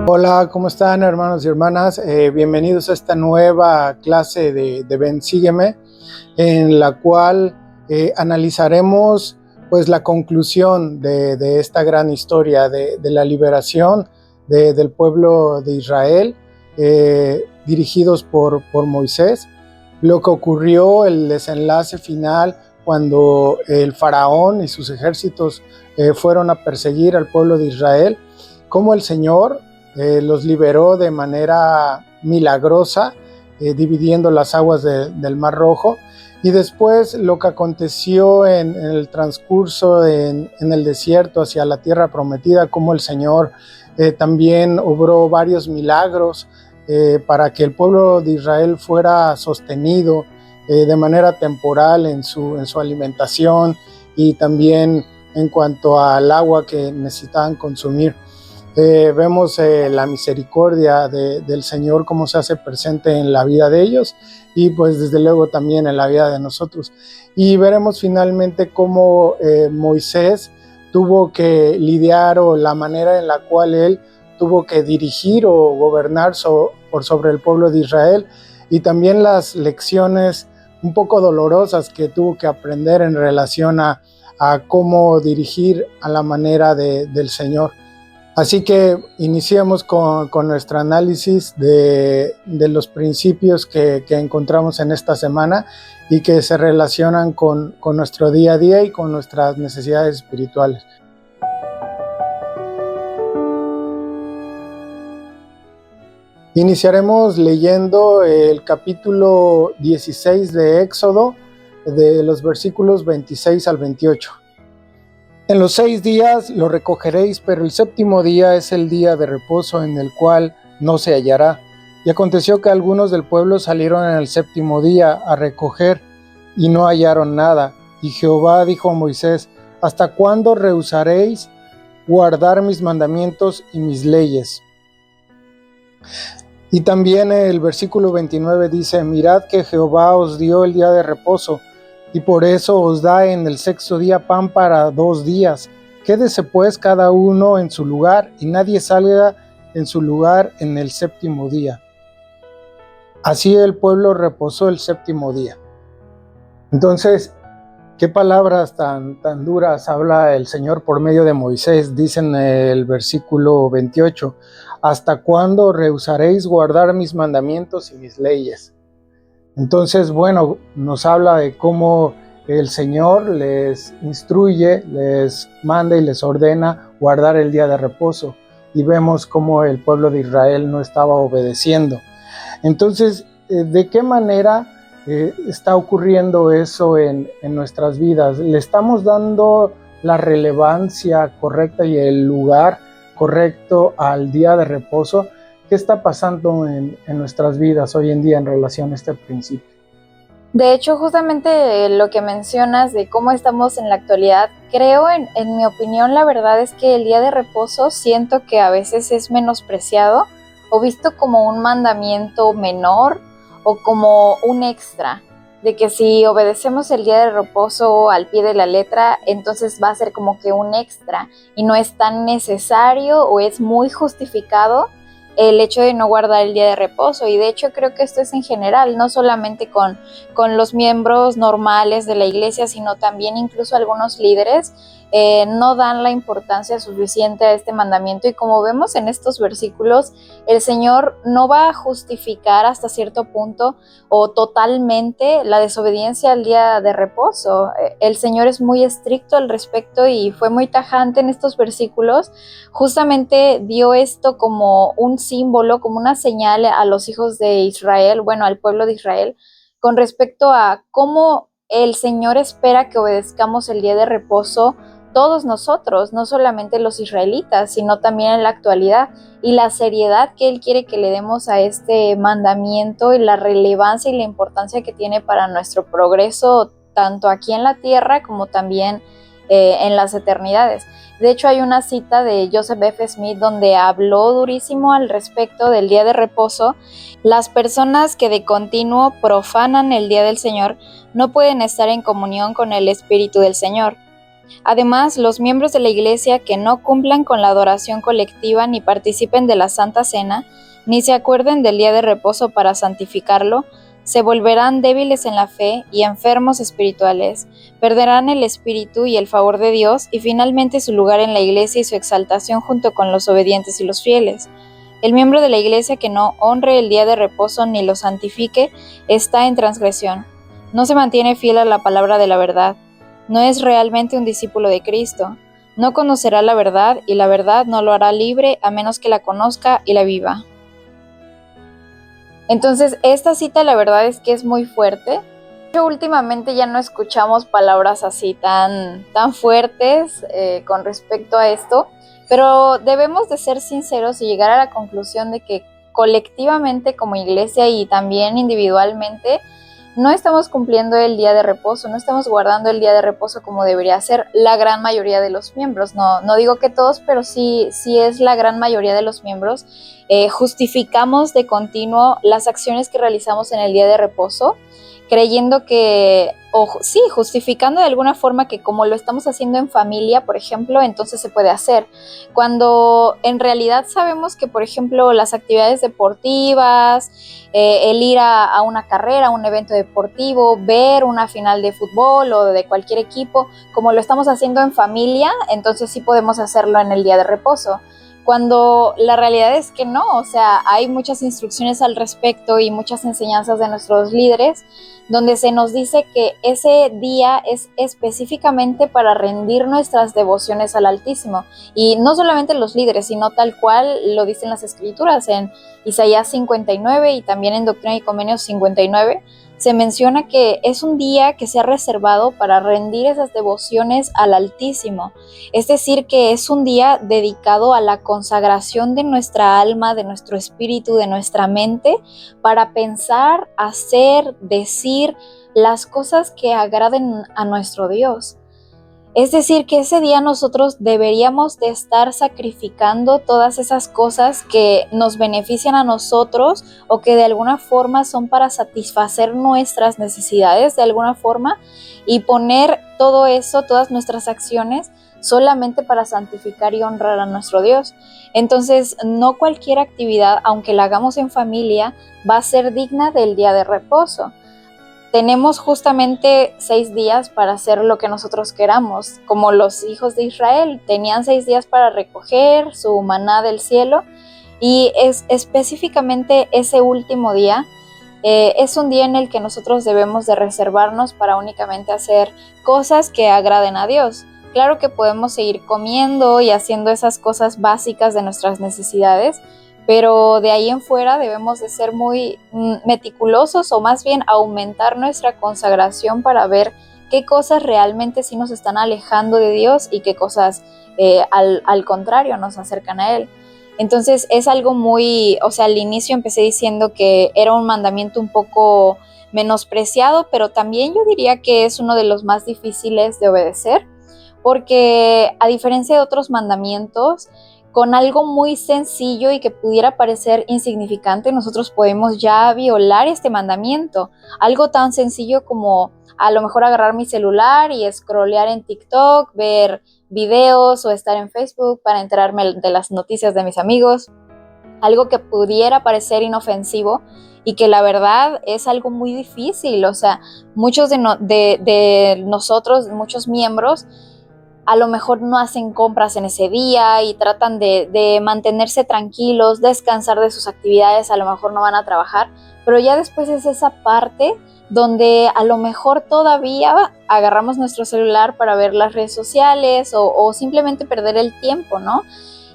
Hola, ¿cómo están, hermanos y hermanas? Bienvenidos a esta nueva clase de Ven, Sígueme, en la cual analizaremos pues la conclusión de esta gran historia de la liberación del pueblo de Israel, dirigidos por Moisés, lo que ocurrió, el desenlace final cuando el faraón y sus ejércitos fueron a perseguir al pueblo de Israel, cómo el Señor los liberó de manera milagrosa, dividiendo las aguas del Mar Rojo, y después lo que aconteció en el transcurso en el desierto hacia la tierra prometida, como el Señor también obró varios milagros para que el pueblo de Israel fuera sostenido de manera temporal en su alimentación y también en cuanto al agua que necesitaban consumir. Vemos la misericordia del Señor, cómo se hace presente en la vida de ellos y pues desde luego también en la vida de nosotros. Y veremos finalmente cómo Moisés tuvo que lidiar, o la manera en la cual él tuvo que dirigir o gobernar por sobre el pueblo de Israel, y también las lecciones un poco dolorosas que tuvo que aprender en relación a cómo dirigir a la manera del Señor. Así que iniciemos con nuestro análisis de los principios que encontramos en esta semana y que se relacionan con nuestro día a día y con nuestras necesidades espirituales. Iniciaremos leyendo el capítulo 16 de Éxodo, de los versículos 26 al 28. En los 6 días lo recogeréis, pero el séptimo día es el día de reposo, en el cual no se hallará. Y aconteció que algunos del pueblo salieron en el séptimo día a recoger, y no hallaron nada. Y Jehová dijo a Moisés: ¿hasta cuándo rehusaréis guardar mis mandamientos y mis leyes? Y también el versículo 29 dice: mirad que Jehová os dio el día de reposo, y por eso os da en el sexto día pan para 2 días. Quédese pues cada uno en su lugar, y nadie salga en su lugar en el séptimo día. Así el pueblo reposó el séptimo día. Entonces, ¿qué palabras tan duras habla el Señor por medio de Moisés? Dice en el versículo 28, ¿hasta cuándo rehusaréis guardar mis mandamientos y mis leyes? Entonces, bueno, nos habla de cómo el Señor les instruye, les manda y les ordena guardar el día de reposo, y vemos cómo el pueblo de Israel no estaba obedeciendo. Entonces, ¿de qué manera está ocurriendo eso en nuestras vidas? ¿Le estamos dando la relevancia correcta y el lugar correcto al día de reposo? ¿Qué está pasando en nuestras vidas hoy en día en relación a este principio? De hecho, justamente lo que mencionas de cómo estamos en la actualidad, creo, en mi opinión, la verdad es que el día de reposo siento que a veces es menospreciado o visto como un mandamiento menor o como un extra, de que si obedecemos el día de reposo al pie de la letra, entonces va a ser como que un extra y no es tan necesario o es muy justificado el hecho de no guardar el día de reposo. Y de hecho creo que esto es en general, no solamente con los miembros normales de la iglesia, sino también incluso algunos líderes no dan la importancia suficiente a este mandamiento. Y como vemos en estos versículos, el Señor no va a justificar hasta cierto punto o totalmente la desobediencia al día de reposo. El Señor es muy estricto al respecto y fue muy tajante en estos versículos. Justamente dio esto como un símbolo, como una señal a los hijos de Israel, bueno, al pueblo de Israel, con respecto a cómo el Señor espera que obedezcamos el día de reposo todos nosotros, no solamente los israelitas, sino también en la actualidad, y la seriedad que Él quiere que le demos a este mandamiento y la relevancia y la importancia que tiene para nuestro progreso, tanto aquí en la tierra como también en las eternidades. De hecho, hay una cita de Joseph F. Smith donde habló durísimo al respecto del día de reposo. Las personas que de continuo profanan el día del Señor no pueden estar en comunión con el Espíritu del Señor. Además, los miembros de la Iglesia que no cumplan con la adoración colectiva ni participen de la Santa Cena, ni se acuerden del día de reposo para santificarlo, se volverán débiles en la fe y enfermos espirituales, perderán el espíritu y el favor de Dios y finalmente su lugar en la Iglesia y su exaltación junto con los obedientes y los fieles. El miembro de la Iglesia que no honre el día de reposo ni lo santifique está en transgresión. No se mantiene fiel a la palabra de la verdad. No es realmente un discípulo de Cristo. No conocerá la verdad y la verdad no lo hará libre a menos que la conozca y la viva. Entonces, esta cita la verdad es que es muy fuerte. Últimamente ya no escuchamos palabras así tan fuertes con respecto a esto, pero debemos de ser sinceros y llegar a la conclusión de que colectivamente como iglesia y también individualmente no estamos cumpliendo el día de reposo, no estamos guardando el día de reposo como debería ser la gran mayoría de los miembros. No digo que todos, pero sí es la gran mayoría de los miembros. Justificamos de continuo las acciones que realizamos en el día de reposo, creyendo que, justificando de alguna forma que como lo estamos haciendo en familia, por ejemplo, entonces se puede hacer. Cuando en realidad sabemos que, por ejemplo, las actividades deportivas, el ir a una carrera, a un evento deportivo, ver una final de fútbol o de cualquier equipo, como lo estamos haciendo en familia, entonces sí podemos hacerlo en el día de reposo. Cuando la realidad es que no, o sea, hay muchas instrucciones al respecto y muchas enseñanzas de nuestros líderes donde se nos dice que ese día es específicamente para rendir nuestras devociones al Altísimo. Y no solamente los líderes, sino tal cual lo dicen las Escrituras en Isaías 59 y también en Doctrina y Convenios 59, se menciona que es un día que se ha reservado para rendir esas devociones al Altísimo. Es decir, que es un día dedicado a la consagración de nuestra alma, de nuestro espíritu, de nuestra mente, para pensar, hacer, decir las cosas que agraden a nuestro Dios. Es decir, que ese día nosotros deberíamos de estar sacrificando todas esas cosas que nos benefician a nosotros o que de alguna forma son para satisfacer nuestras necesidades de alguna forma y poner todo eso, todas nuestras acciones, solamente para santificar y honrar a nuestro Dios. Entonces, no cualquier actividad, aunque la hagamos en familia, va a ser digna del día de reposo. Tenemos justamente 6 días para hacer lo que nosotros queramos, como los hijos de Israel tenían 6 días para recoger su maná del cielo, y es específicamente ese último día es un día en el que nosotros debemos de reservarnos para únicamente hacer cosas que agraden a Dios. Claro que podemos seguir comiendo y haciendo esas cosas básicas de nuestras necesidades, pero de ahí en fuera debemos de ser muy meticulosos o más bien aumentar nuestra consagración para ver qué cosas realmente sí nos están alejando de Dios y qué cosas al contrario nos acercan a Él. Entonces es algo muy, o sea, al inicio empecé diciendo que era un mandamiento un poco menospreciado, pero también yo diría que es uno de los más difíciles de obedecer, porque a diferencia de otros mandamientos, con algo muy sencillo y que pudiera parecer insignificante, nosotros podemos ya violar este mandamiento. Algo tan sencillo como a lo mejor agarrar mi celular y scrollear en TikTok, ver videos o estar en Facebook para enterarme de las noticias de mis amigos. Algo que pudiera parecer inofensivo y que la verdad es algo muy difícil. O sea, muchos de nosotros, muchos miembros, a lo mejor no hacen compras en ese día y tratan de mantenerse tranquilos, descansar de sus actividades, a lo mejor no van a trabajar, pero ya después es esa parte donde a lo mejor todavía agarramos nuestro celular para ver las redes sociales o simplemente perder el tiempo, ¿no?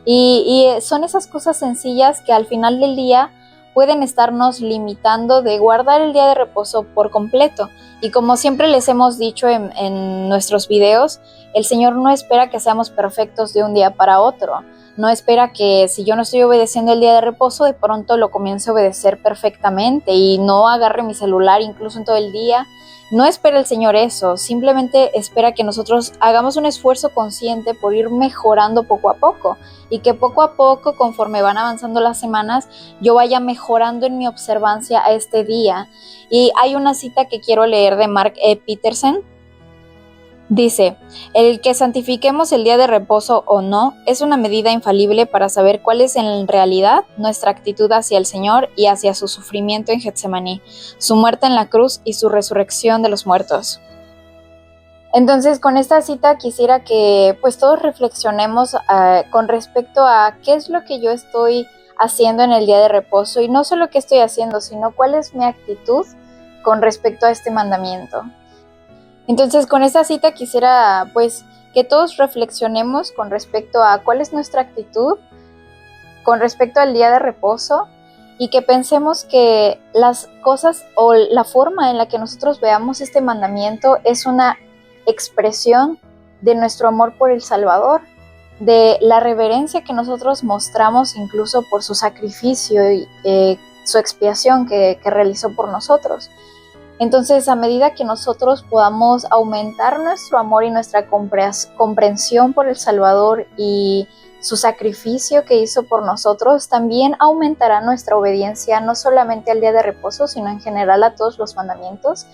Y son esas cosas sencillas que al final del día pueden estarnos limitando de guardar el día de reposo por completo. Y como siempre les hemos dicho en nuestros videos, el Señor no espera que seamos perfectos de un día para otro. No espera que si yo no estoy obedeciendo el día de reposo, de pronto lo comience a obedecer perfectamente y no agarre mi celular incluso en todo el día. No espera el Señor eso, simplemente espera que nosotros hagamos un esfuerzo consciente por ir mejorando poco a poco y que poco a poco, conforme van avanzando las semanas, yo vaya mejorando en mi observancia a este día. Y hay una cita que quiero leer de Mark Peterson, Dice, el que santifiquemos el día de reposo o no es una medida infalible para saber cuál es en realidad nuestra actitud hacia el Señor y hacia su sufrimiento en Getsemaní, su muerte en la cruz y su resurrección de los muertos. Entonces, con esta cita quisiera que pues todos reflexionemos con respecto a qué es lo que yo estoy haciendo en el día de reposo, y no solo qué estoy haciendo, sino cuál es mi actitud con respecto a este mandamiento. Entonces, con esta cita quisiera pues que todos reflexionemos con respecto a cuál es nuestra actitud con respecto al día de reposo, y que pensemos que las cosas o la forma en la que nosotros veamos este mandamiento es una expresión de nuestro amor por el Salvador, de la reverencia que nosotros mostramos incluso por su sacrificio y su expiación que realizó por nosotros. Entonces, a medida que nosotros podamos aumentar nuestro amor y nuestra comprensión por el Salvador y su sacrificio que hizo por nosotros, también aumentará nuestra obediencia, no solamente al día de reposo, sino en general a todos los mandamientos.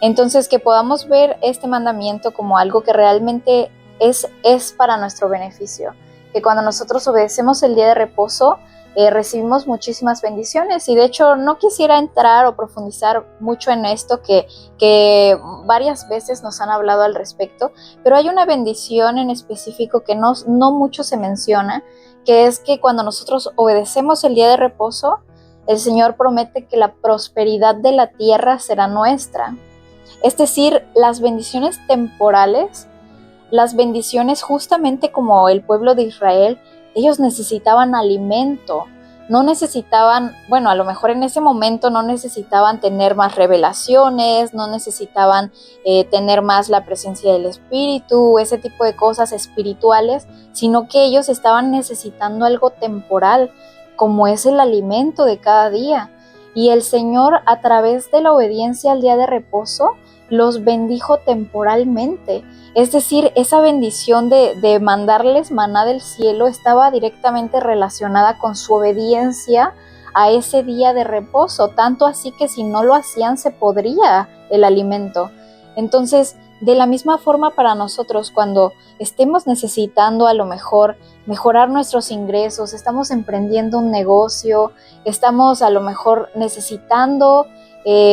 Entonces, que podamos ver este mandamiento como algo que realmente es para nuestro beneficio, que cuando nosotros obedecemos el día de reposo, recibimos muchísimas bendiciones. Y de hecho no quisiera entrar o profundizar mucho en esto, que varias veces nos han hablado al respecto, pero hay una bendición en específico que no mucho se menciona, que es que cuando nosotros obedecemos el día de reposo, el Señor promete que la prosperidad de la tierra será nuestra. Es decir, las bendiciones temporales, las bendiciones justamente como el pueblo de Israel, ellos necesitaban alimento, no necesitaban, bueno, a lo mejor en ese momento no necesitaban tener más revelaciones, no necesitaban tener más la presencia del Espíritu, ese tipo de cosas espirituales, sino que ellos estaban necesitando algo temporal, como es el alimento de cada día. Y el Señor, a través de la obediencia al día de reposo, los bendijo temporalmente. Es decir, esa bendición de mandarles maná del cielo estaba directamente relacionada con su obediencia a ese día de reposo, tanto así que si no lo hacían se podría el alimento. Entonces, de la misma forma para nosotros, cuando estemos necesitando a lo mejor mejorar nuestros ingresos, estamos emprendiendo un negocio, estamos a lo mejor necesitando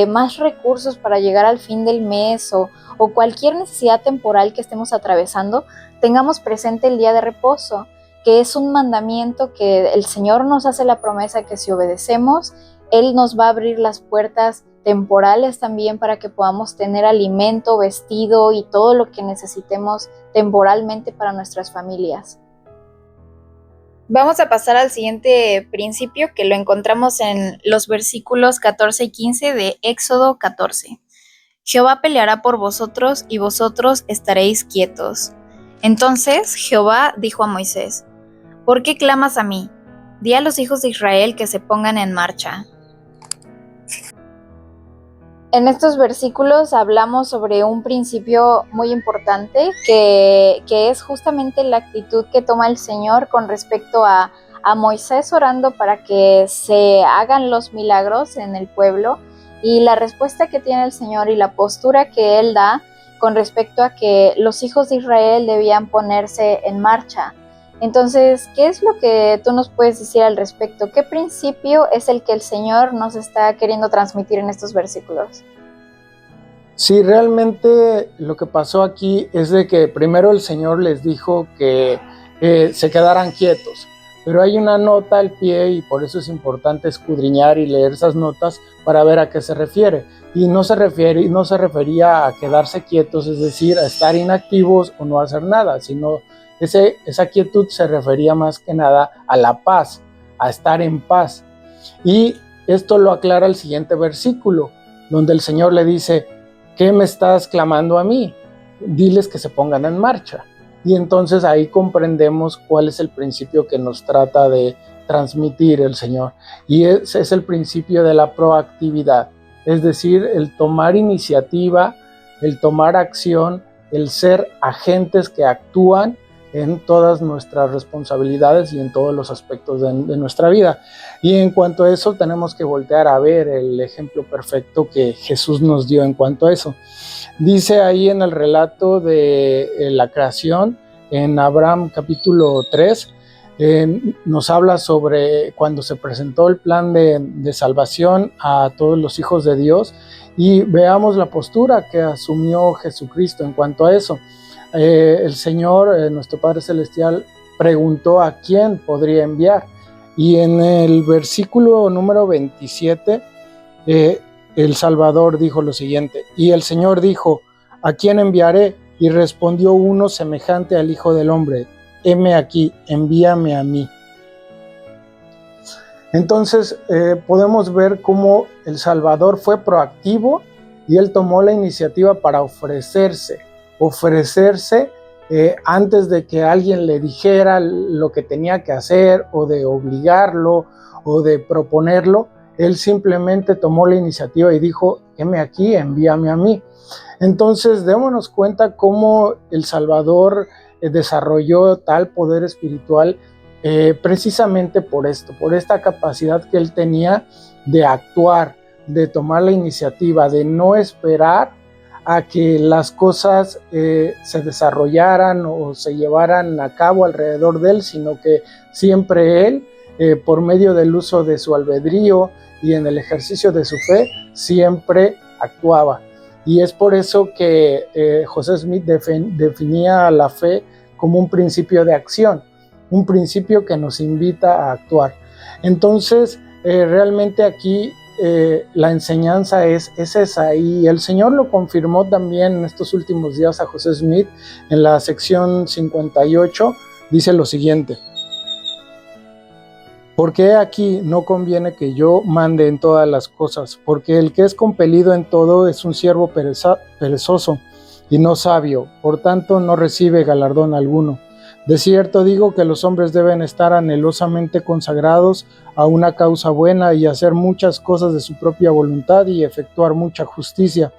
más recursos para llegar al fin del mes o cualquier necesidad temporal que estemos atravesando, tengamos presente el día de reposo, que es un mandamiento que el Señor nos hace la promesa que si obedecemos, Él nos va a abrir las puertas temporales también para que podamos tener alimento, vestido y todo lo que necesitemos temporalmente para nuestras familias. Vamos a pasar al siguiente principio, que lo encontramos en los versículos 14 y 15 de Éxodo 14. Jehová peleará por vosotros y vosotros estaréis quietos. Entonces Jehová dijo a Moisés: ¿por qué clamas a mí? Di a los hijos de Israel que se pongan en marcha. En estos versículos hablamos sobre un principio muy importante que es justamente la actitud que toma el Señor con respecto a Moisés orando para que se hagan los milagros en el pueblo, y la respuesta que tiene el Señor y la postura que Él da con respecto a que los hijos de Israel debían ponerse en marcha. Entonces, ¿qué es lo que tú nos puedes decir al respecto? ¿Qué principio es el que el Señor nos está queriendo transmitir en estos versículos? Sí, realmente lo que pasó aquí es de que primero el Señor les dijo que se quedaran quietos, pero hay una nota al pie y por eso es importante escudriñar y leer esas notas para ver a qué se refiere. Y no se refería a quedarse quietos, es decir, a estar inactivos o no hacer nada, sino esa quietud se refería más que nada a la paz, a estar en paz. Y esto lo aclara el siguiente versículo, donde el Señor le dice: ¿qué me estás clamando a mí? Diles que se pongan en marcha. Y entonces ahí comprendemos cuál es el principio que nos trata de transmitir el Señor. Y ese es el principio de la proactividad, es decir, el tomar iniciativa, el tomar acción, el ser agentes que actúan en todas nuestras responsabilidades y en todos los aspectos de nuestra vida. Y en cuanto a eso, tenemos que voltear a ver el ejemplo perfecto que Jesús nos dio en cuanto a eso. Dice ahí en el relato de la creación, en Abraham capítulo 3, nos habla sobre cuando se presentó el plan de salvación a todos los hijos de Dios, y veamos la postura que asumió Jesucristo en cuanto a eso. El Señor, nuestro Padre Celestial, preguntó a quién podría enviar, y en el versículo número 27, el Salvador dijo lo siguiente: y el Señor dijo, ¿a quién enviaré? Y respondió uno semejante al Hijo del Hombre: heme aquí, envíame a mí. Entonces podemos ver cómo el Salvador fue proactivo y él tomó la iniciativa para ofrecerse antes de que alguien le dijera lo que tenía que hacer, o de obligarlo o de proponerlo. Él simplemente tomó la iniciativa y dijo: heme aquí, envíame a mí. Entonces démonos cuenta cómo el Salvador desarrolló tal poder espiritual, precisamente por esto, por esta capacidad que él tenía de actuar, de tomar la iniciativa, de no esperar a que las cosas se desarrollaran o se llevaran a cabo alrededor de él, sino que siempre él, por medio del uso de su albedrío y en el ejercicio de su fe, siempre actuaba. Y es por eso que José Smith definía la fe como un principio de acción, un principio que nos invita a actuar. Entonces, realmente aquí la enseñanza es esa, y el Señor lo confirmó también en estos últimos días a José Smith. En la sección 58 dice lo siguiente: porque aquí no conviene que yo mande en todas las cosas, porque el que es compelido en todo es un siervo perezoso y no sabio, por tanto no recibe galardón alguno. De cierto digo que los hombres deben estar anhelosamente consagrados a una causa buena y hacer muchas cosas de su propia voluntad y efectuar mucha justicia,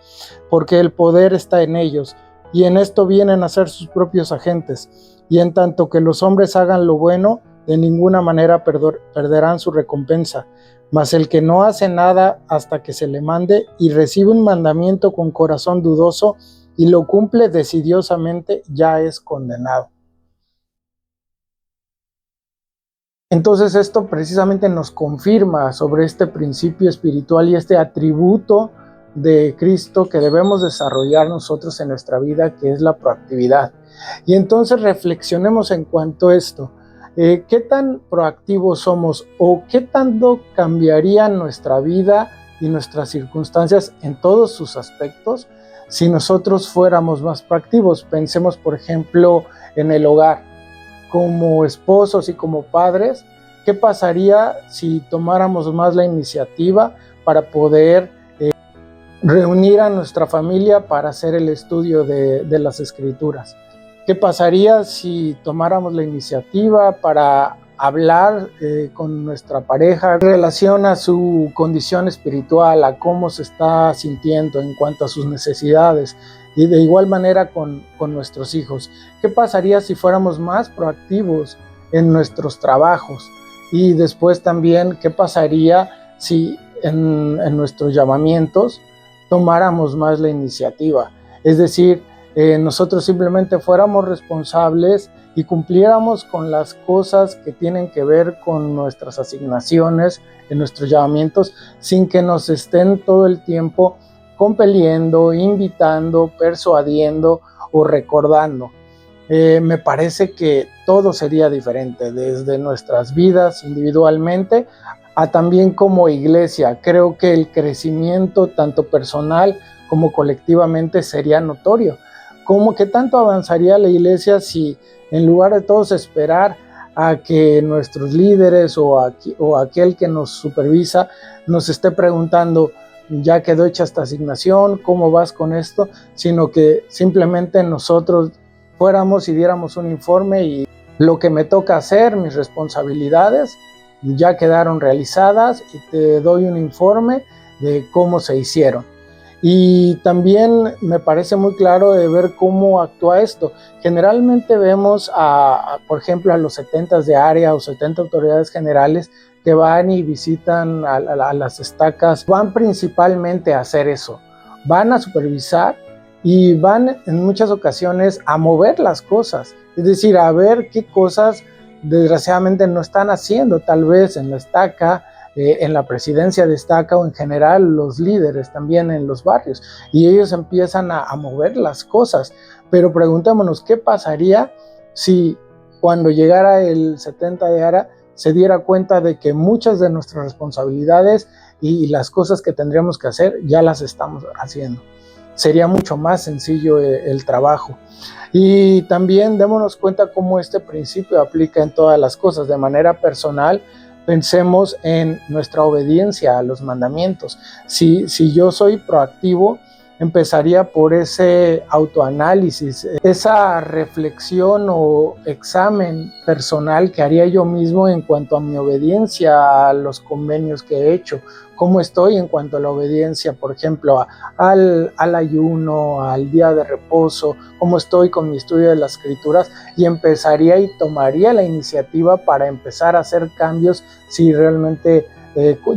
porque el poder está en ellos, y en esto vienen a ser sus propios agentes. Y en tanto que los hombres hagan lo bueno, de ninguna manera perderán su recompensa. Mas el que no hace nada hasta que se le mande y recibe un mandamiento con corazón dudoso y lo cumple decidiosamente, ya es condenado. Entonces esto precisamente nos confirma sobre este principio espiritual y este atributo de Cristo que debemos desarrollar nosotros en nuestra vida, que es la proactividad. Y entonces reflexionemos en cuanto a esto. ¿Qué tan proactivos somos, o qué tanto cambiaría nuestra vida y nuestras circunstancias en todos sus aspectos si nosotros fuéramos más proactivos? Pensemos, por ejemplo, en el hogar. Como esposos y como padres, ¿qué pasaría si tomáramos más la iniciativa para poder reunir a nuestra familia para hacer el estudio de las Escrituras? ¿Qué pasaría si tomáramos la iniciativa para hablar con nuestra pareja en relación a su condición espiritual, a cómo se está sintiendo en cuanto a sus necesidades? Y de igual manera con nuestros hijos. ¿Qué pasaría si fuéramos más proactivos en nuestros trabajos? Y después también, ¿qué pasaría si en nuestros llamamientos tomáramos más la iniciativa? Es decir, nosotros simplemente fuéramos responsables y cumpliéramos con las cosas que tienen que ver con nuestras asignaciones en nuestros llamamientos, sin que nos estén todo el tiempo compeliendo, invitando, persuadiendo o recordando. Me parece que todo sería diferente, desde nuestras vidas individualmente a también como iglesia. Creo que el crecimiento tanto personal como colectivamente sería notorio. ¿Qué tanto avanzaría la iglesia si en lugar de todos esperar a que nuestros líderes o aquel que nos supervisa nos esté preguntando: ya quedó hecha esta asignación, ¿cómo vas con esto? Sino que simplemente nosotros fuéramos y diéramos un informe, y lo que me toca hacer, mis responsabilidades, ya quedaron realizadas y te doy un informe de cómo se hicieron. Y también me parece muy claro de ver cómo actúa esto. Generalmente vemos, por ejemplo, a los 70 de área o 70 autoridades generales que van y visitan a las estacas, van principalmente a hacer eso, van a supervisar y van en muchas ocasiones a mover las cosas, es decir, a ver qué cosas desgraciadamente no están haciendo, tal vez en la estaca, en la presidencia de estaca o en general los líderes también en los barrios, y ellos empiezan a mover las cosas. Pero preguntémonos, ¿qué pasaría si cuando llegara el 70 de ARA se diera cuenta de que muchas de nuestras responsabilidades y las cosas que tendríamos que hacer ya las estamos haciendo? Sería mucho más sencillo el trabajo. Y también démonos cuenta cómo este principio aplica en todas las cosas. De manera personal, pensemos en nuestra obediencia a los mandamientos. Si yo soy proactivo, empezaría por ese autoanálisis, esa reflexión o examen personal que haría yo mismo en cuanto a mi obediencia a los convenios que he hecho. ¿Cómo estoy en cuanto a la obediencia, por ejemplo, al ayuno, al día de reposo? ¿Cómo estoy con mi estudio de las escrituras? Y empezaría y tomaría la iniciativa para empezar a hacer cambios si realmente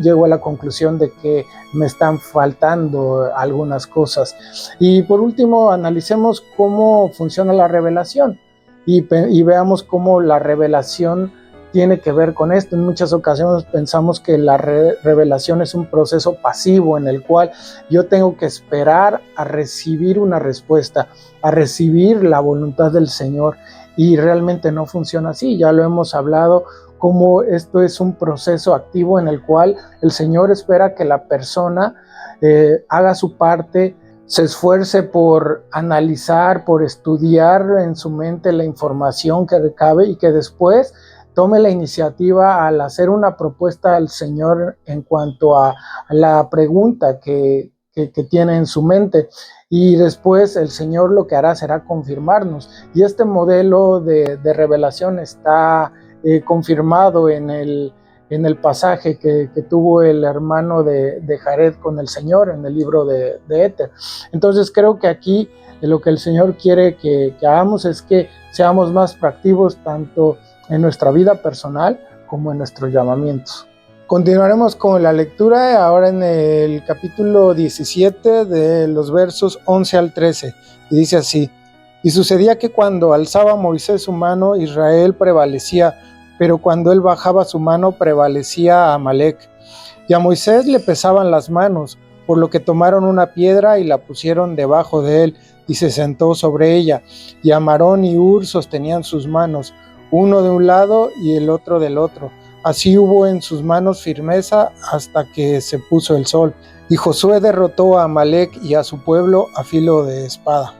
llego a la conclusión de que me están faltando algunas cosas. Y por último, analicemos cómo funciona la revelación y veamos cómo la revelación tiene que ver con esto. En muchas ocasiones pensamos que la revelación es un proceso pasivo en el cual yo tengo que esperar a recibir una respuesta, a recibir la voluntad del Señor, y realmente no funciona así. Ya lo hemos hablado, cómo esto es un proceso activo en el cual el Señor espera que la persona haga su parte, se esfuerce por analizar, por estudiar en su mente la información que recabe y que después tome la iniciativa al hacer una propuesta al Señor en cuanto a la pregunta que tiene en su mente. Y después el Señor lo que hará será confirmarnos. Y este modelo de revelación está confirmado en el pasaje que tuvo el hermano de Jared con el Señor en el libro de Éter. Entonces creo que aquí lo que el Señor quiere que hagamos es que seamos más proactivos tanto en nuestra vida personal como en nuestros llamamientos. Continuaremos con la lectura ahora en el capítulo 17 de los versos 11 al 13, y dice así: Y sucedía que cuando alzaba Moisés su mano, Israel prevalecía, pero cuando él bajaba su mano, prevalecía Amalec. Y a Moisés le pesaban las manos, por lo que tomaron una piedra y la pusieron debajo de él, y se sentó sobre ella. Y Amarón y Hur sostenían sus manos, uno de un lado y el otro del otro. Así hubo en sus manos firmeza hasta que se puso el sol. Y Josué derrotó a Amalec y a su pueblo a filo de espada.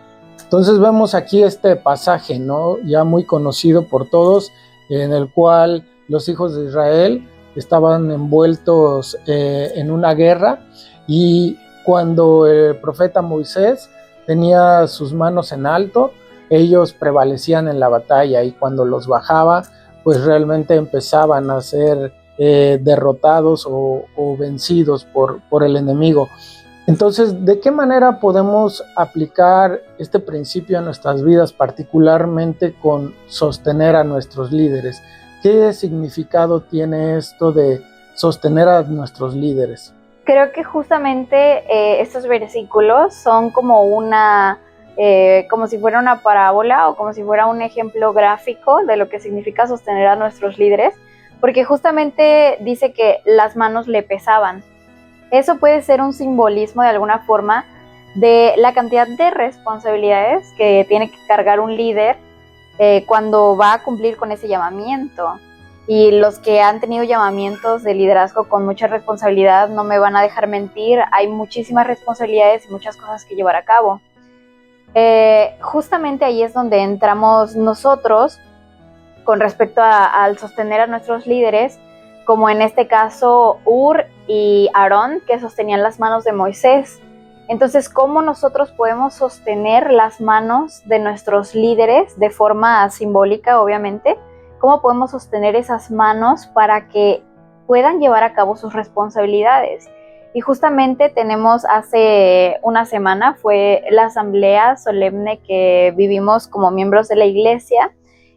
Entonces vemos aquí este pasaje, ¿no?, ya muy conocido por todos, en el cual los hijos de Israel estaban envueltos en una guerra, y cuando el profeta Moisés tenía sus manos en alto, ellos prevalecían en la batalla, y cuando los bajaba, pues realmente empezaban a ser derrotados o vencidos por el enemigo. Entonces, ¿de qué manera podemos aplicar este principio a nuestras vidas, particularmente con sostener a nuestros líderes? ¿Qué significado tiene esto de sostener a nuestros líderes? Creo que justamente estos versículos son como como si fuera una parábola o como si fuera un ejemplo gráfico de lo que significa sostener a nuestros líderes, porque justamente dice que las manos le pesaban. Eso puede ser un simbolismo de alguna forma de la cantidad de responsabilidades que tiene que cargar un líder cuando va a cumplir con ese llamamiento. Y los que han tenido llamamientos de liderazgo con mucha responsabilidad no me van a dejar mentir, hay muchísimas responsabilidades y muchas cosas que llevar a cabo. Justamente ahí es donde entramos nosotros con respecto al sostener a nuestros líderes, como en este caso Hur y Aarón, que sostenían las manos de Moisés. Entonces, ¿cómo nosotros podemos sostener las manos de nuestros líderes de forma simbólica, obviamente? ¿Cómo podemos sostener esas manos para que puedan llevar a cabo sus responsabilidades? Y justamente tenemos hace una semana, fue la asamblea solemne que vivimos como miembros de la iglesia,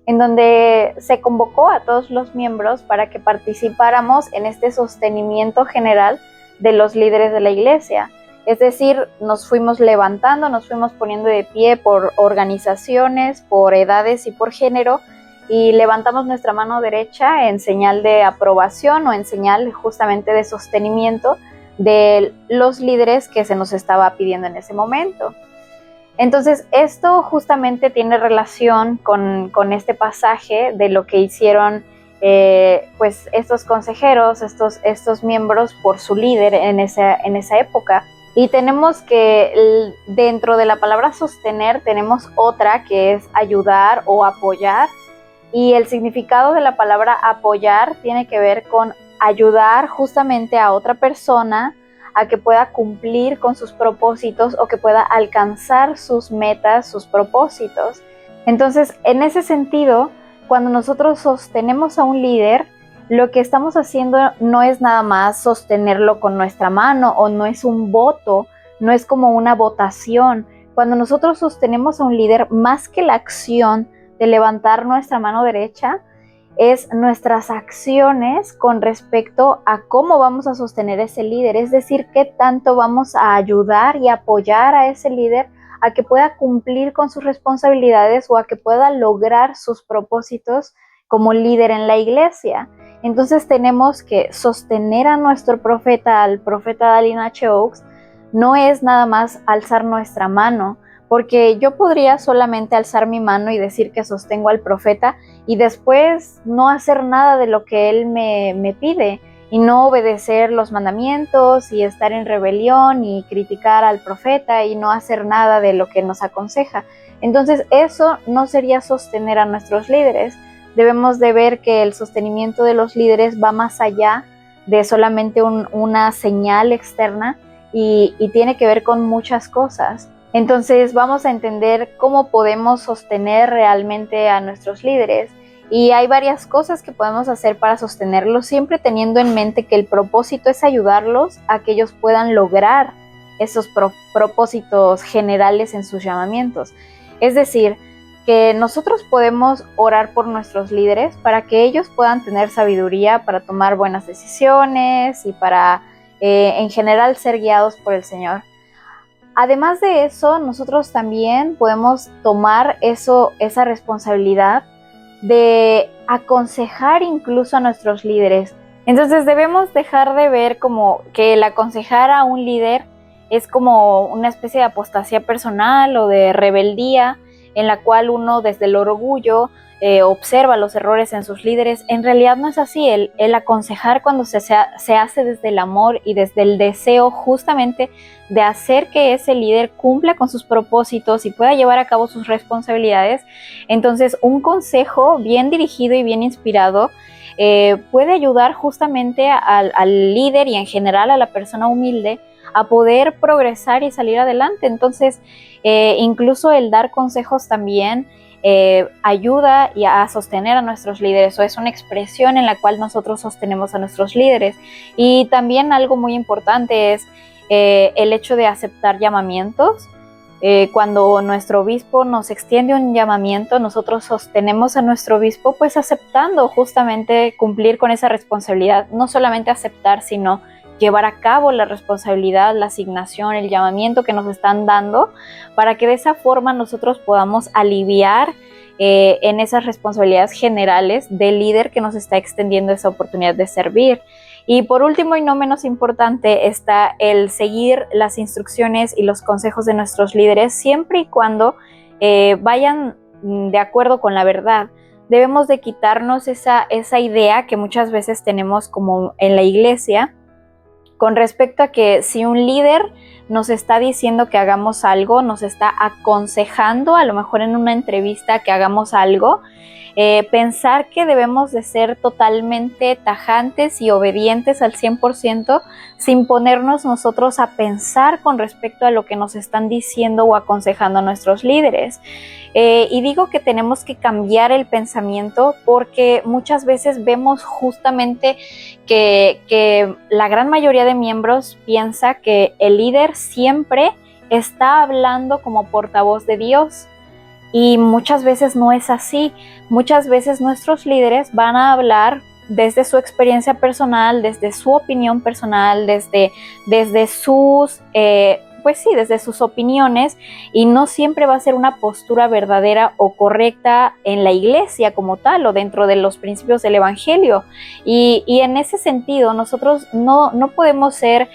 en donde se convocó a todos los miembros para que participáramos en este sostenimiento general de los líderes de la iglesia. Es decir, nos fuimos levantando, nos fuimos poniendo de pie por organizaciones, por edades y por género, y levantamos nuestra mano derecha en señal de aprobación o en señal justamente de sostenimiento de los líderes que se nos estaba pidiendo en ese momento. Entonces, esto justamente tiene relación con este pasaje de lo que hicieron pues estos consejeros, estos miembros por su líder en esa época. Y tenemos que dentro de la palabra sostener tenemos otra que es ayudar o apoyar, y el significado de la palabra apoyar tiene que ver con ayudar justamente a otra persona a que pueda cumplir con sus propósitos o que pueda alcanzar sus metas, sus propósitos. Entonces, en ese sentido, cuando nosotros sostenemos a un líder, lo que estamos haciendo no es nada más sostenerlo con nuestra mano, o no es un voto, no es como una votación. Cuando nosotros sostenemos a un líder, más que la acción de levantar nuestra mano derecha, es nuestras acciones con respecto a cómo vamos a sostener a ese líder, es decir, qué tanto vamos a ayudar y apoyar a ese líder a que pueda cumplir con sus responsabilidades o a que pueda lograr sus propósitos como líder en la iglesia. Entonces tenemos que sostener a nuestro profeta, al profeta Dallin H. Oaks, no es nada más alzar nuestra mano, porque yo podría solamente alzar mi mano y decir que sostengo al profeta y después no hacer nada de lo que él me pide, y no obedecer los mandamientos y estar en rebelión y criticar al profeta y no hacer nada de lo que nos aconseja. Entonces eso no sería sostener a nuestros líderes. Debemos de ver que el sostenimiento de los líderes va más allá de solamente una señal externa y tiene que ver con muchas cosas. Entonces vamos a entender cómo podemos sostener realmente a nuestros líderes, y hay varias cosas que podemos hacer para sostenerlos, siempre teniendo en mente que el propósito es ayudarlos a que ellos puedan lograr esos propósitos generales en sus llamamientos. Es decir, que nosotros podemos orar por nuestros líderes para que ellos puedan tener sabiduría para tomar buenas decisiones y para en general ser guiados por el Señor. Además de eso, nosotros también podemos tomar esa responsabilidad de aconsejar incluso a nuestros líderes. Entonces debemos dejar de ver como que el aconsejar a un líder es como una especie de apostasía personal o de rebeldía, en la cual uno desde el orgullo observa los errores en sus líderes. En realidad no es así. El aconsejar, cuando se hace desde el amor y desde el deseo justamente de hacer que ese líder cumpla con sus propósitos y pueda llevar a cabo sus responsabilidades, entonces un consejo bien dirigido y bien inspirado puede ayudar justamente al líder y en general a la persona humilde a poder progresar y salir adelante. Entonces incluso el dar consejos también ayuda a sostener a nuestros líderes, o es una expresión en la cual nosotros sostenemos a nuestros líderes. Y también algo muy importante es el hecho de aceptar llamamientos. Cuando nuestro obispo nos extiende un llamamiento, nosotros sostenemos a nuestro obispo pues aceptando justamente cumplir con esa responsabilidad, no solamente aceptar, sino llevar a cabo la responsabilidad, la asignación, el llamamiento que nos están dando, para que de esa forma nosotros podamos aliviar en esas responsabilidades generales del líder que nos está extendiendo esa oportunidad de servir. Y por último y no menos importante está el seguir las instrucciones y los consejos de nuestros líderes siempre y cuando vayan de acuerdo con la verdad. Debemos de quitarnos esa idea que muchas veces tenemos como en la iglesia con respecto a que si un líder nos está diciendo que hagamos algo, nos está aconsejando a lo mejor en una entrevista que hagamos algo, Pensar que debemos de ser totalmente tajantes y obedientes al 100% sin ponernos nosotros a pensar con respecto a lo que nos están diciendo o aconsejando nuestros líderes. Y digo que tenemos que cambiar el pensamiento porque muchas veces vemos justamente que la gran mayoría de miembros piensa que el líder siempre está hablando como portavoz de Dios. Y muchas veces no es así. Muchas veces nuestros líderes van a hablar desde su experiencia personal, desde su opinión personal, desde sus desde sus opiniones, y no siempre va a ser una postura verdadera o correcta en la iglesia como tal o dentro de los principios del evangelio. Y en ese sentido nosotros no podemos ser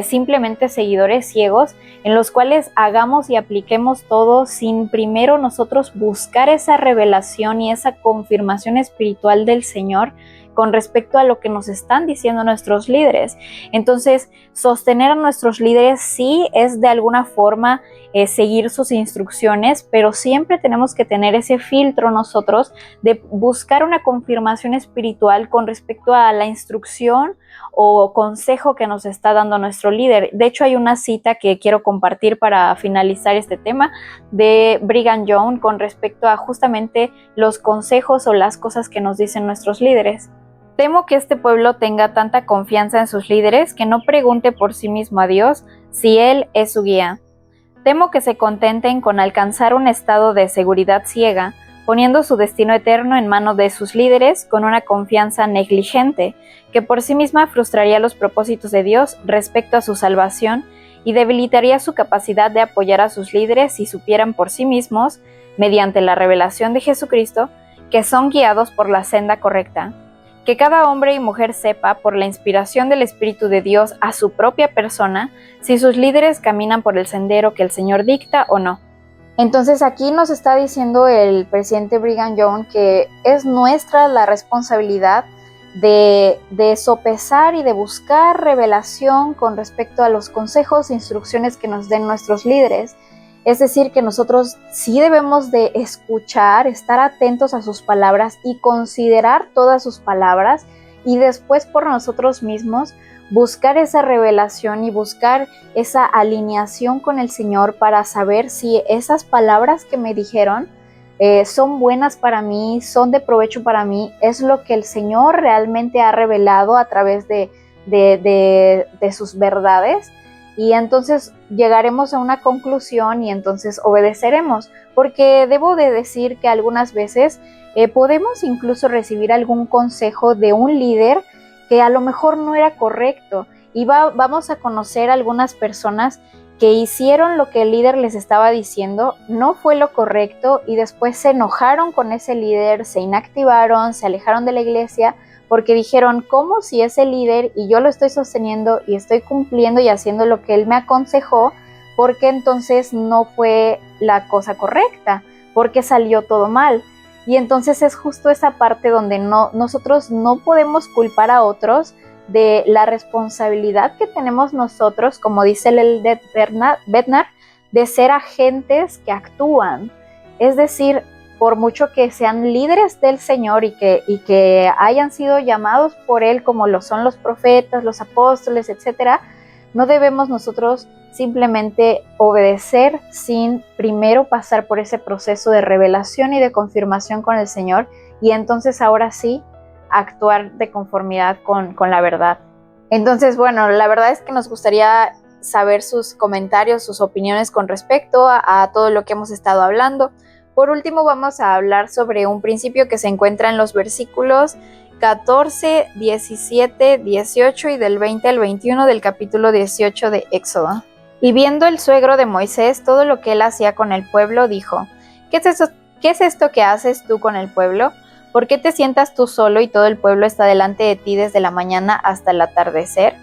simplemente seguidores ciegos en los cuales hagamos y apliquemos todo sin primero nosotros buscar esa revelación y esa confirmación espiritual del Señor con respecto a lo que nos están diciendo nuestros líderes. Entonces, sostener a nuestros líderes sí es de alguna forma seguir sus instrucciones, pero siempre tenemos que tener ese filtro nosotros de buscar una confirmación espiritual con respecto a la instrucción o consejo que nos está dando nuestro líder. De hecho, hay una cita que quiero compartir para finalizar este tema de Brigham Young con respecto a justamente los consejos o las cosas que nos dicen nuestros líderes. Temo que este pueblo tenga tanta confianza en sus líderes que no pregunte por sí mismo a Dios si Él es su guía. Temo que se contenten con alcanzar un estado de seguridad ciega, poniendo su destino eterno en manos de sus líderes con una confianza negligente, que por sí misma frustraría los propósitos de Dios respecto a su salvación y debilitaría su capacidad de apoyar a sus líderes si supieran por sí mismos, mediante la revelación de Jesucristo, que son guiados por la senda correcta. Que cada hombre y mujer sepa, por la inspiración del Espíritu de Dios a su propia persona, si sus líderes caminan por el sendero que el Señor dicta o no. Entonces aquí nos está diciendo el presidente Brigham Young que es nuestra la responsabilidad de sopesar y de buscar revelación con respecto a los consejos e instrucciones que nos den nuestros líderes. Es decir, que nosotros sí debemos de escuchar, estar atentos a sus palabras y considerar todas sus palabras, y después por nosotros mismos buscar esa revelación y buscar esa alineación con el Señor para saber si esas palabras que me dijeron son buenas para mí, son de provecho para mí, es lo que el Señor realmente ha revelado a través de sus verdades. Y entonces llegaremos a una conclusión y entonces obedeceremos, porque debo de decir que algunas veces podemos incluso recibir algún consejo de un líder que a lo mejor no era correcto, y vamos a conocer algunas personas que hicieron lo que el líder les estaba diciendo, no fue lo correcto, y después se enojaron con ese líder, se inactivaron, se alejaron de la iglesia, porque dijeron, ¿cómo si es el líder y yo lo estoy sosteniendo y estoy cumpliendo y haciendo lo que él me aconsejó? ¿Por qué entonces no fue la cosa correcta? ¿Por qué salió todo mal? Y entonces es justo esa parte donde nosotros no podemos culpar a otros de la responsabilidad que tenemos nosotros, como dice el de Bednar, de ser agentes que actúan. Es decir, por mucho que sean líderes del Señor y que hayan sido llamados por Él, como lo son los profetas, los apóstoles, etc., no debemos nosotros simplemente obedecer sin primero pasar por ese proceso de revelación y de confirmación con el Señor, y entonces ahora sí actuar de conformidad con la verdad. Entonces, bueno, la verdad es que nos gustaría saber sus comentarios, sus opiniones con respecto a todo lo que hemos estado hablando. Por último, vamos a hablar sobre un principio que se encuentra en los versículos 14, 17, 18 y del 20 al 21 del capítulo 18 de Éxodo. Y viendo el suegro de Moisés todo lo que él hacía con el pueblo, dijo, ¿Qué es esto que haces tú con el pueblo? ¿Por qué te sientas tú solo y todo el pueblo está delante de ti desde la mañana hasta el atardecer?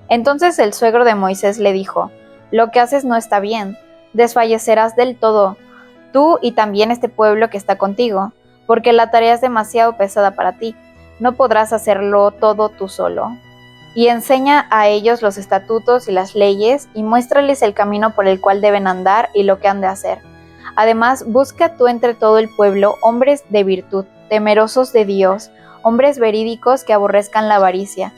Entonces el suegro de Moisés le dijo, lo que haces no está bien, desfallecerás del todo, tú y también este pueblo que está contigo, porque la tarea es demasiado pesada para ti, no podrás hacerlo todo tú solo. Y enseña a ellos los estatutos y las leyes, y muéstrales el camino por el cual deben andar y lo que han de hacer. Además, busca tú entre todo el pueblo hombres de virtud, temerosos de Dios, hombres verídicos que aborrezcan la avaricia,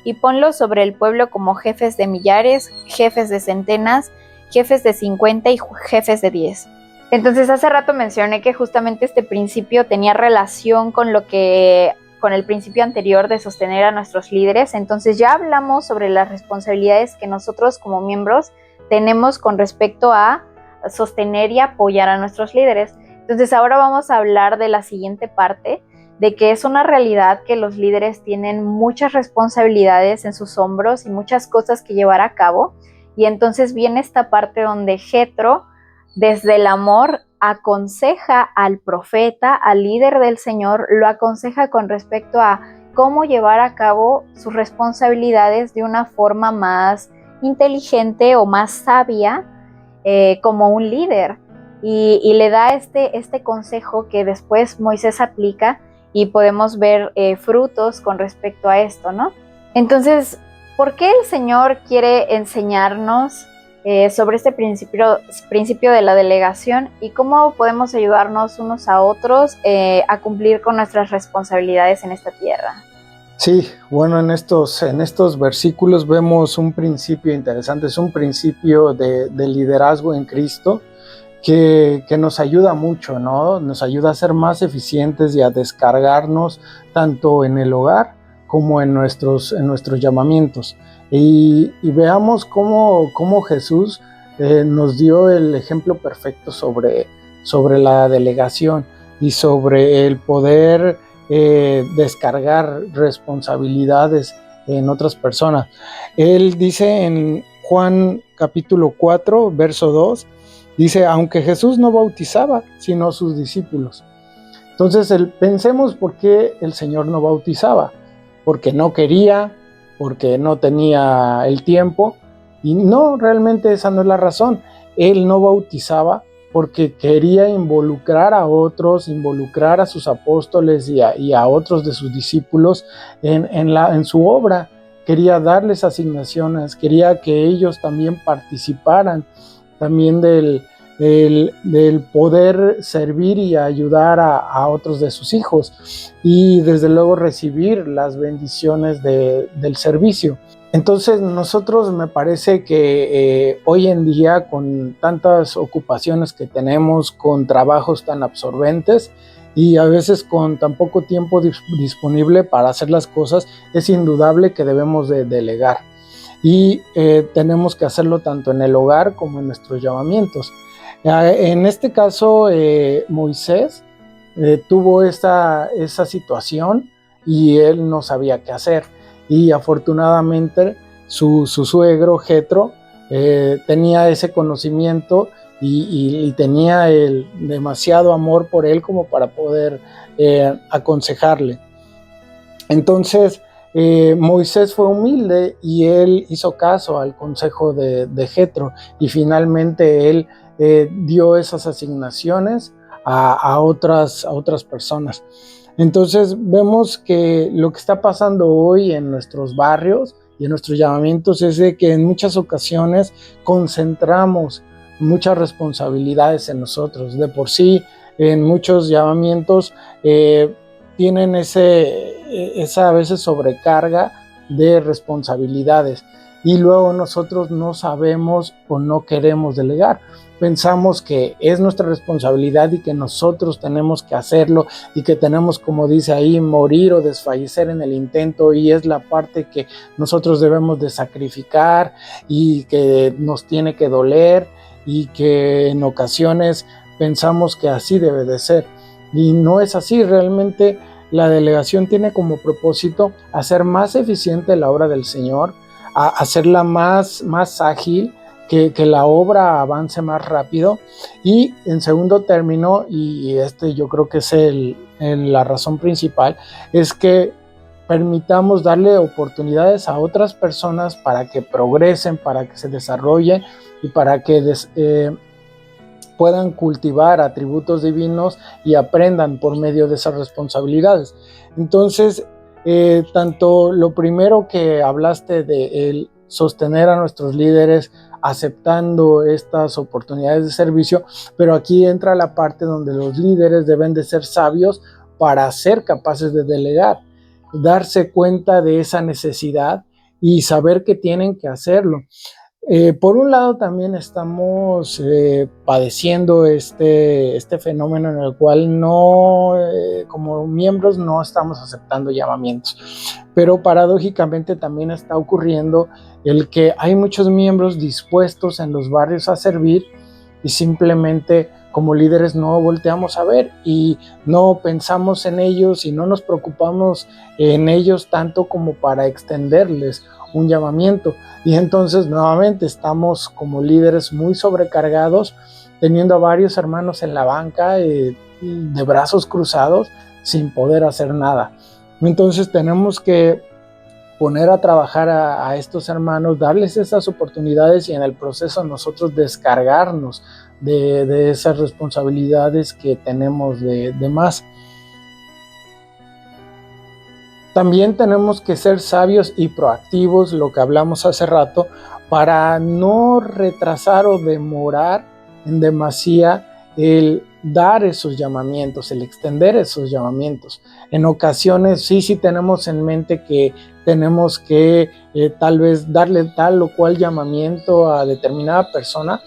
y ponlos sobre el pueblo como jefes de millares, jefes de centenas, jefes de 50 y jefes de 10. Entonces, hace rato mencioné que justamente este principio tenía relación con el principio anterior de sostener a nuestros líderes. Entonces, ya hablamos sobre las responsabilidades que nosotros como miembros tenemos con respecto a sostener y apoyar a nuestros líderes. Entonces, ahora vamos a hablar de la siguiente parte, de que es una realidad que los líderes tienen muchas responsabilidades en sus hombros y muchas cosas que llevar a cabo. Y entonces viene esta parte donde Jetro, desde el amor, aconseja al profeta, al líder del Señor, lo aconseja con respecto a cómo llevar a cabo sus responsabilidades de una forma más inteligente o más sabia, como un líder, y le da este consejo que después Moisés aplica y podemos ver frutos con respecto a esto, ¿no? Entonces, ¿por qué el Señor quiere enseñarnos sobre este principio de la delegación y cómo podemos ayudarnos unos a otros a cumplir con nuestras responsabilidades en esta tierra? Sí, bueno, en estos versículos vemos un principio interesante, es un principio de liderazgo en Cristo que nos ayuda mucho, ¿no? Nos ayuda a ser más eficientes y a descargarnos tanto en el hogar como en nuestros llamamientos. Y veamos cómo Jesús nos dio el ejemplo perfecto sobre la delegación y sobre el poder descargar responsabilidades en otras personas. Él dice en Juan capítulo 4, verso 2, dice, aunque Jesús no bautizaba, sino sus discípulos. Entonces, pensemos por qué el Señor no bautizaba. Porque no quería, porque no tenía el tiempo. Y no, realmente esa no es la razón. Él no bautizaba porque quería involucrar a otros, involucrar a sus apóstoles y a otros de sus discípulos en su obra. Quería darles asignaciones, quería que ellos también participaran también del poder servir y ayudar a otros de sus hijos y desde luego recibir las bendiciones del servicio. Entonces nosotros me parece que hoy en día con tantas ocupaciones que tenemos, con trabajos tan absorbentes y a veces con tan poco tiempo disponible para hacer las cosas, es indudable que debemos de delegar y tenemos que hacerlo tanto en el hogar como en nuestros llamamientos. En este caso Moisés tuvo esa situación y él no sabía qué hacer. Y afortunadamente su suegro Jetro tenía ese conocimiento y tenía demasiado amor por él como para poder aconsejarle. Entonces Moisés fue humilde y él hizo caso al consejo de Jetro y finalmente él dio esas asignaciones a otras personas. Entonces vemos que lo que está pasando hoy en nuestros barrios y en nuestros llamamientos es de que en muchas ocasiones concentramos muchas responsabilidades en nosotros. De por sí, en muchos llamamientos tienen esa a veces sobrecarga de responsabilidades y luego nosotros no sabemos o no queremos delegar. Pensamos que es nuestra responsabilidad y que nosotros tenemos que hacerlo y que tenemos, como dice ahí, morir o desfallecer en el intento y es la parte que nosotros debemos de sacrificar y que nos tiene que doler y que en ocasiones pensamos que así debe de ser y no es así. Realmente la delegación tiene como propósito hacer más eficiente la obra del Señor, a hacerla más ágil, que la obra avance más rápido y en segundo término, y yo creo que es la razón principal, es que permitamos darle oportunidades a otras personas para que progresen, para que se desarrollen y para que puedan cultivar atributos divinos y aprendan por medio de esas responsabilidades. Entonces, tanto lo primero que hablaste de sostener a nuestros líderes aceptando estas oportunidades de servicio, pero aquí entra la parte donde los líderes deben de ser sabios para ser capaces de delegar, darse cuenta de esa necesidad y saber que tienen que hacerlo. Por un lado también estamos padeciendo este fenómeno en el cual como miembros no estamos aceptando llamamientos, pero paradójicamente también está ocurriendo el que hay muchos miembros dispuestos en los barrios a servir y simplemente como líderes no volteamos a ver y no pensamos en ellos y no nos preocupamos en ellos tanto como para extenderles un llamamiento. Y entonces nuevamente estamos como líderes muy sobrecargados, teniendo a varios hermanos en la banca de brazos cruzados sin poder hacer nada. Entonces tenemos que poner a trabajar a estos hermanos, darles esas oportunidades y en el proceso nosotros descargarnos de esas responsabilidades que tenemos de más. También tenemos que ser sabios y proactivos, lo que hablamos hace rato, para no retrasar o demorar en demasía el dar esos llamamientos, el extender esos llamamientos. En ocasiones sí tenemos en mente que tenemos que tal vez darle tal o cual llamamiento a determinada persona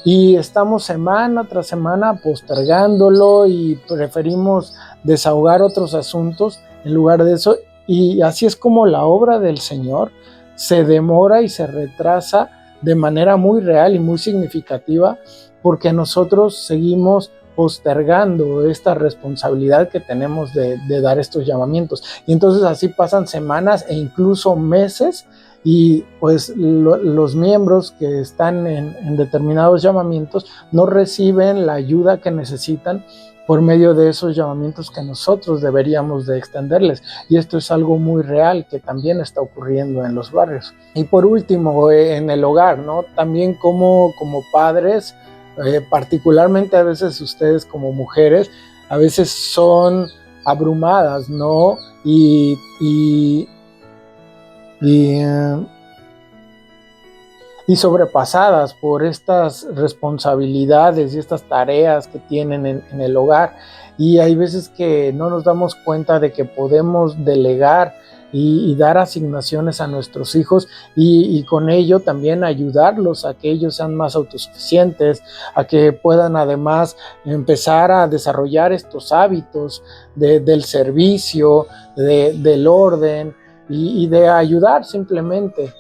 y estamos semana tras semana postergándolo y preferimos desahogar otros asuntos en lugar de eso. Y así es como la obra del Señor se demora y se retrasa de manera muy real y muy significativa porque nosotros seguimos postergando esta responsabilidad que tenemos de dar estos llamamientos. Y entonces así pasan semanas e incluso meses y pues los miembros que están en determinados llamamientos no reciben la ayuda que necesitan por medio de esos llamamientos que nosotros deberíamos de extenderles. Y esto es algo muy real que también está ocurriendo en los barrios. Y por último, en el hogar, ¿no? También como padres, particularmente a veces ustedes como mujeres, a veces son abrumadas, ¿no? Y sobrepasadas por estas responsabilidades y estas tareas que tienen en el hogar. Y hay veces que no nos damos cuenta de que podemos delegar y dar asignaciones a nuestros hijos y con ello también ayudarlos a que ellos sean más autosuficientes, a que puedan además empezar a desarrollar estos hábitos del servicio, del orden y de ayudar simplemente.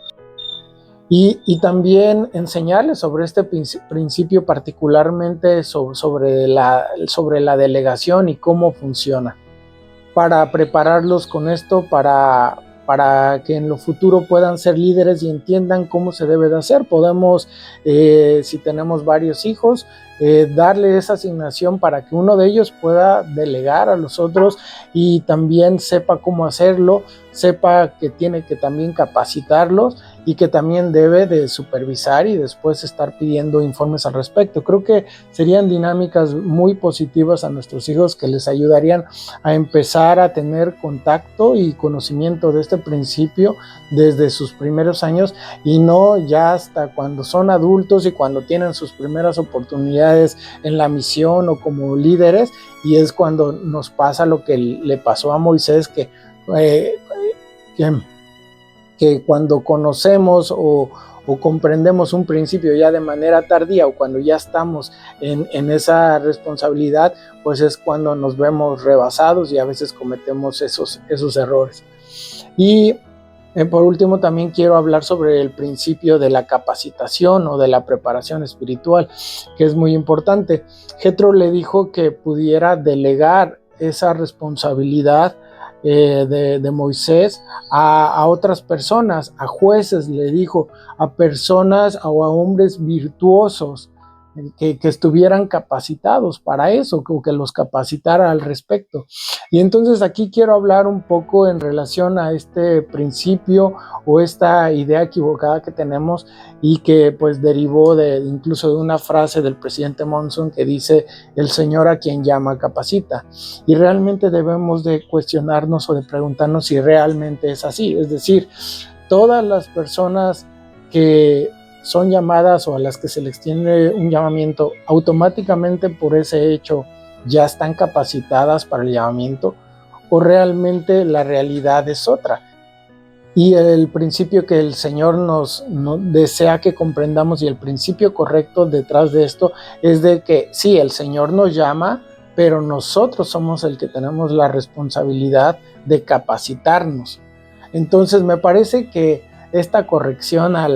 Y también enseñarles sobre este principio, particularmente sobre la delegación y cómo funciona, para prepararlos con esto, para que en lo futuro puedan ser líderes y entiendan cómo se debe de hacer. Podemos, si tenemos varios hijos, darle esa asignación para que uno de ellos pueda delegar a los otros y también sepa cómo hacerlo, sepa que tiene que también capacitarlos y que también debe de supervisar y después estar pidiendo informes al respecto. Creo que serían dinámicas muy positivas a nuestros hijos que les ayudarían a empezar a tener contacto y conocimiento de este principio desde sus primeros años y no ya hasta cuando son adultos y cuando tienen sus primeras oportunidades en la misión o como líderes, y es cuando nos pasa lo que le pasó a Moisés, que cuando conocemos o comprendemos un principio ya de manera tardía o cuando ya estamos en esa responsabilidad, pues es cuando nos vemos rebasados y a veces cometemos esos errores. Y por último también quiero hablar sobre el principio de la capacitación o de la preparación espiritual, que es muy importante. Jethro le dijo que pudiera delegar esa responsabilidad de Moisés a otras personas, a jueces, le dijo, a personas o a hombres virtuosos que estuvieran capacitados para eso, que los capacitara al respecto. Y entonces aquí quiero hablar un poco en relación a este principio o esta idea equivocada que tenemos y que pues derivó incluso de una frase del presidente Monson que dice: el Señor a quien llama capacita. Y realmente debemos de cuestionarnos o de preguntarnos si realmente es así. Es decir, todas las personas que son llamadas o a las que se les tiene un llamamiento, automáticamente por ese hecho ya están capacitadas para el llamamiento, o realmente la realidad es otra. Y el principio que el Señor nos desea que comprendamos, y el principio correcto detrás de esto, es de que sí, el Señor nos llama, pero nosotros somos el que tenemos la responsabilidad de capacitarnos. Entonces me parece que esta corrección a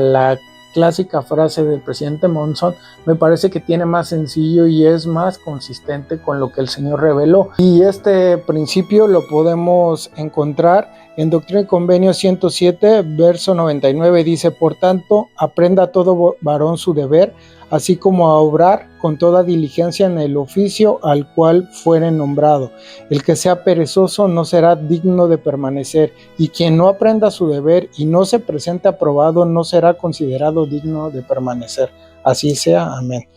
la clásica frase del presidente Monson me parece que tiene más sencillo y es más consistente con lo que el Señor reveló. Y este principio lo podemos encontrar en Doctrina y Convenio 107, verso 99, dice: por tanto, aprenda todo varón su deber, así como a obrar con toda diligencia en el oficio al cual fuere nombrado. El que sea perezoso no será digno de permanecer, y quien no aprenda su deber y no se presente aprobado no será considerado digno de permanecer. Así sea, amén.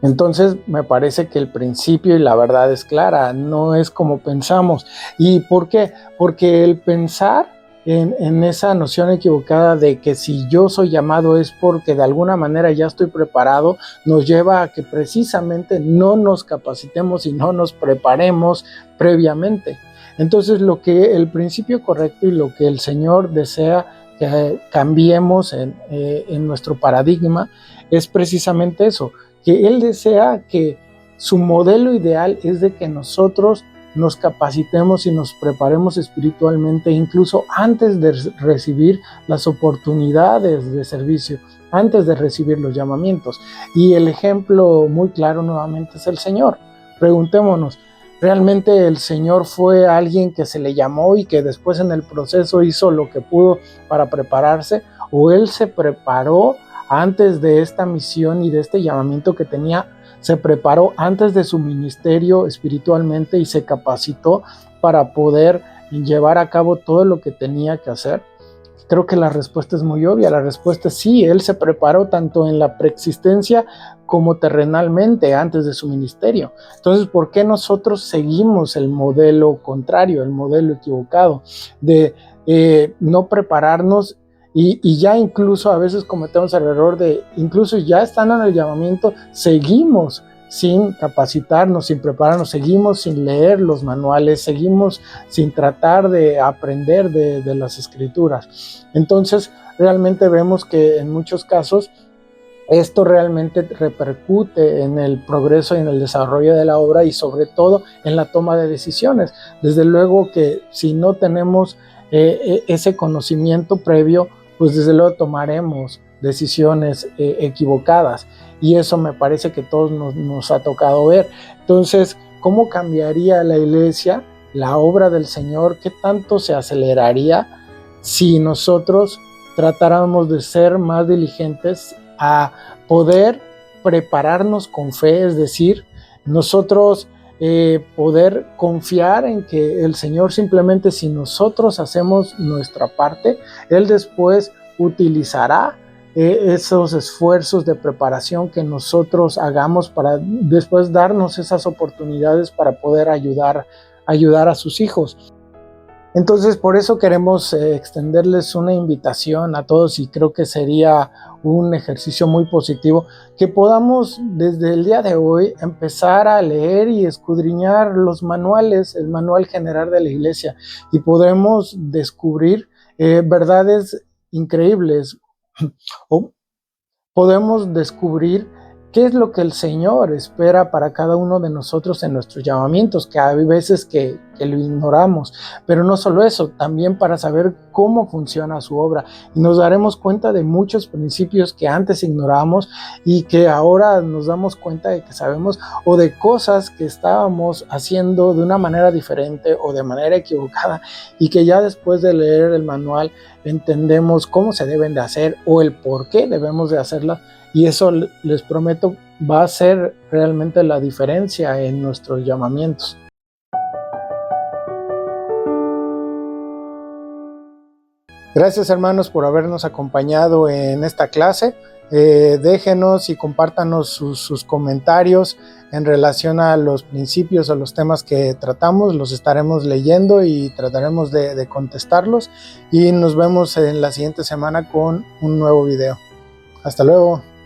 Entonces me parece que el principio y la verdad es clara, no es como pensamos. ¿Y por qué? Porque el pensar en esa noción equivocada de que si yo soy llamado es porque de alguna manera ya estoy preparado, nos lleva a que precisamente no nos capacitemos y no nos preparemos previamente. Entonces el principio correcto y lo que el Señor desea que cambiemos en nuestro paradigma es precisamente eso, que Él desea que su modelo ideal es de que nosotros nos capacitemos y nos preparemos espiritualmente, incluso antes de recibir las oportunidades de servicio, antes de recibir los llamamientos. Y el ejemplo muy claro nuevamente es el Señor. Preguntémonos, ¿realmente el Señor fue alguien que se le llamó y que después en el proceso hizo lo que pudo para prepararse? ¿O Él se preparó antes de esta misión y de este llamamiento que tenía? Se preparó antes de su ministerio espiritualmente y se capacitó para poder llevar a cabo todo lo que tenía que hacer. Creo que la respuesta es muy obvia. La respuesta es sí, Él se preparó tanto en la preexistencia como terrenalmente antes de su ministerio. Entonces, ¿por qué nosotros seguimos el modelo contrario, el modelo equivocado de no prepararnos? Y ya incluso a veces cometemos el error de, incluso ya estando en el llamamiento, seguimos sin capacitarnos, sin prepararnos, seguimos sin leer los manuales, seguimos sin tratar de aprender de las escrituras. Entonces, realmente vemos que en muchos casos esto realmente repercute en el progreso y en el desarrollo de la obra, y sobre todo en la toma de decisiones. Desde luego que si no tenemos ese conocimiento previo, pues desde luego tomaremos decisiones equivocadas, y eso me parece que todos nos ha tocado ver. Entonces, ¿cómo cambiaría la iglesia, la obra del Señor? ¿Qué tanto se aceleraría si nosotros tratáramos de ser más diligentes a poder prepararnos con fe? Es decir, nosotros poder confiar en que el Señor simplemente, si nosotros hacemos nuestra parte, Él después utilizará esos esfuerzos de preparación que nosotros hagamos para después darnos esas oportunidades para poder ayudar a sus hijos. Entonces, por eso queremos extenderles una invitación a todos, y creo que sería un ejercicio muy positivo que podamos desde el día de hoy empezar a leer y escudriñar los manuales, el manual general de la iglesia, y podremos descubrir verdades increíbles, o podemos descubrir qué es lo que el Señor espera para cada uno de nosotros en nuestros llamamientos, que hay veces que lo ignoramos, pero no solo eso, también para saber cómo funciona su obra, y nos daremos cuenta de muchos principios que antes ignorábamos y que ahora nos damos cuenta de que sabemos, o de cosas que estábamos haciendo de una manera diferente o de manera equivocada, y que ya después de leer el manual entendemos cómo se deben de hacer o el por qué debemos de hacerlas. Y eso, les prometo, va a ser realmente la diferencia en nuestros llamamientos. Gracias, hermanos, por habernos acompañado en esta clase. déjenos y compártanos sus comentarios en relación a los principios o los temas que tratamos. Los estaremos leyendo y trataremos de contestarlos, y nos vemos en la siguiente semana con un nuevo video. Hasta luego.